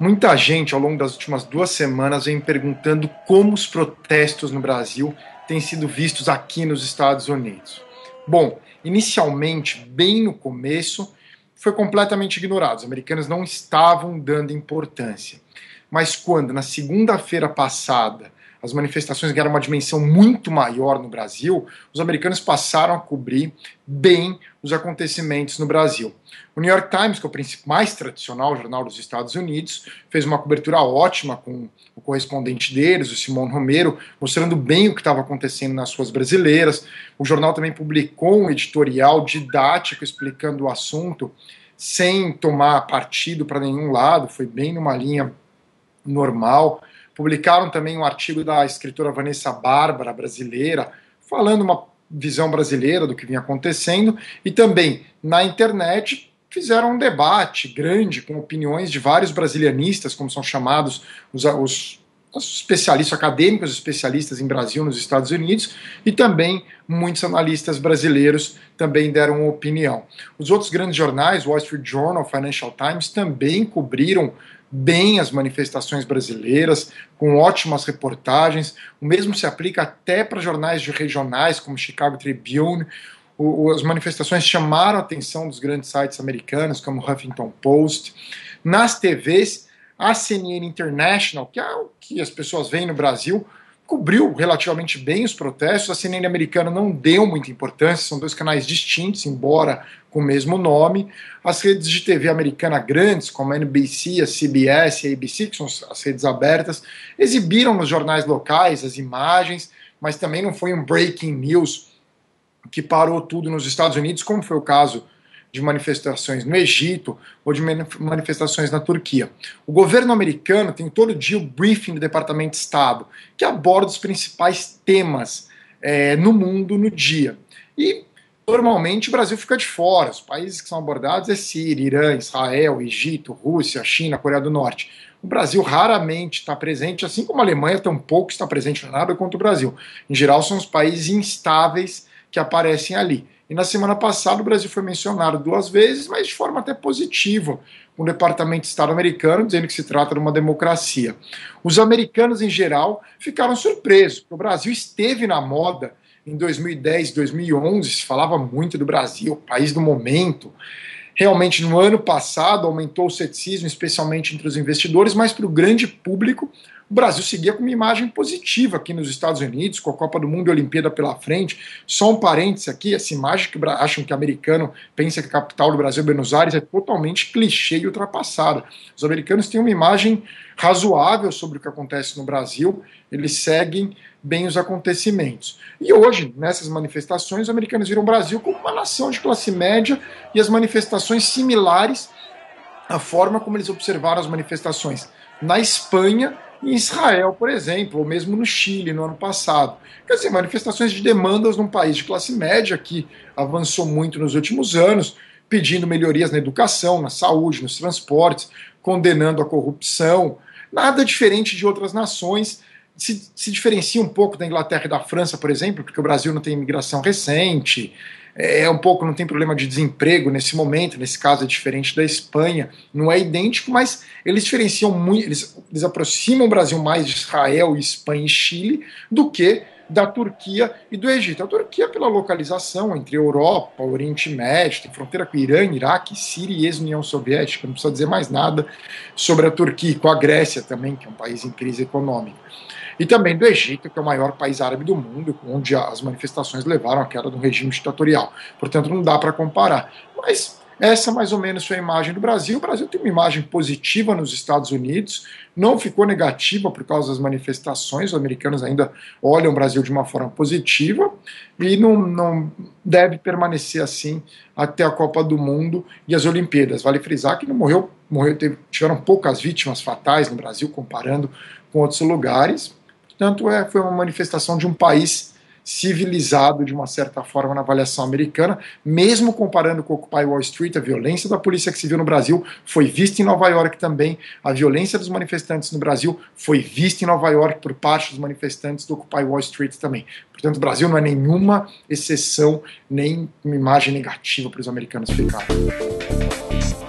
Muita gente, ao longo das últimas 2 semanas, vem perguntando como os protestos no Brasil têm sido vistos aqui nos Estados Unidos. Bom, inicialmente, bem no começo, foi completamente ignorado. Os americanos não estavam dando importância. Mas quando, na segunda-feira passada, as manifestações ganharam uma dimensão muito maior no Brasil, os americanos passaram a cobrir bem os acontecimentos no Brasil. O New York Times, que é o mais tradicional jornal dos Estados Unidos, fez uma cobertura ótima com o correspondente deles, o Simão Romero, mostrando bem o que estava acontecendo nas ruas brasileiras. O jornal também publicou um editorial didático explicando o assunto, sem tomar partido para nenhum lado, foi bem numa linha normal. Publicaram também um artigo da escritora Vanessa Bárbara, brasileira, falando uma visão brasileira do que vinha acontecendo, e também na internet fizeram um debate grande com opiniões de vários brasilianistas, como são chamados os especialistas acadêmicos, especialistas em Brasil, nos Estados Unidos, e também muitos analistas brasileiros também deram opinião. Os outros grandes jornais, Wall Street Journal, Financial Times, também cobriram bem as manifestações brasileiras, com ótimas reportagens. O mesmo se aplica até para jornais regionais, como Chicago Tribune. As manifestações chamaram a atenção dos grandes sites americanos, como Huffington Post. Nas TVs, a CNN International, que é o que as pessoas veem no Brasil, cobriu relativamente bem os protestos. A CNN americana não deu muita importância, são 2 canais distintos, embora com o mesmo nome. As redes de TV americana grandes, como a NBC, a CBS e a ABC, que são as redes abertas, exibiram nos jornais locais as imagens, mas também não foi um breaking news que parou tudo nos Estados Unidos, como foi o caso de manifestações no Egito ou de manifestações na Turquia. O governo americano tem todo dia o briefing do Departamento de Estado, que aborda os principais temas no mundo no dia. E, normalmente, o Brasil fica de fora. Os países que são abordados é Síria, Irã, Israel, Egito, Rússia, China, Coreia do Norte. O Brasil raramente está presente, assim como a Alemanha tampouco está presente, nada contra o Brasil. Em geral, são os países instáveis que aparecem ali. E na semana passada o Brasil foi mencionado 2 vezes, mas de forma até positiva, com o Departamento de Estado americano dizendo que se trata de uma democracia. Os americanos, em geral, ficaram surpresos, porque o Brasil esteve na moda em 2010, 2011, se falava muito do Brasil, país do momento. Realmente, no ano passado, aumentou o ceticismo, especialmente entre os investidores, mas para o grande público, o Brasil seguia com uma imagem positiva aqui nos Estados Unidos, com a Copa do Mundo e a Olimpíada pela frente. Só um parênteses aqui, essa imagem que acham que o americano pensa que a capital do Brasil é Buenos Aires é totalmente clichê e ultrapassada. Os americanos têm uma imagem razoável sobre o que acontece no Brasil, eles seguem bem os acontecimentos. E hoje, nessas manifestações, os americanos viram o Brasil como uma nação de classe média e as manifestações similares à forma como eles observaram as manifestações na Espanha e em Israel, por exemplo, ou mesmo no Chile, no ano passado. Quer dizer, manifestações de demandas num país de classe média que avançou muito nos últimos anos, pedindo melhorias na educação, na saúde, nos transportes, condenando a corrupção. Nada diferente de outras nações. Se diferencia um pouco da Inglaterra e da França, por exemplo, porque o Brasil não tem imigração recente, não tem problema de desemprego nesse momento, nesse caso é diferente da Espanha, não é idêntico, mas eles diferenciam muito, eles aproximam o Brasil mais de Israel, Espanha e Chile do que da Turquia e do Egito. A Turquia, pela localização entre Europa, Oriente Médio, tem fronteira com Irã, Iraque, Síria e ex-União Soviética, não precisa dizer mais nada sobre a Turquia, e com a Grécia também, que é um país em crise econômica. E também do Egito, que é o maior país árabe do mundo, onde as manifestações levaram à queda do regime ditatorial. Portanto, não dá para comparar. Mas essa mais ou menos foi a imagem do Brasil. O Brasil tem uma imagem positiva nos Estados Unidos, não ficou negativa por causa das manifestações. Os americanos ainda olham o Brasil de uma forma positiva e não deve permanecer assim até a Copa do Mundo e as Olimpíadas. Vale frisar que não tiveram poucas vítimas fatais no Brasil, comparando com outros lugares. Portanto, foi uma manifestação de um país civilizado de uma certa forma na avaliação americana, mesmo comparando com o Occupy Wall Street. A violência da polícia que se viu no Brasil foi vista em Nova York também, a violência dos manifestantes no Brasil foi vista em Nova York por parte dos manifestantes do Occupy Wall Street também. Portanto, o Brasil não é nenhuma exceção, nem uma imagem negativa para os americanos ficarem.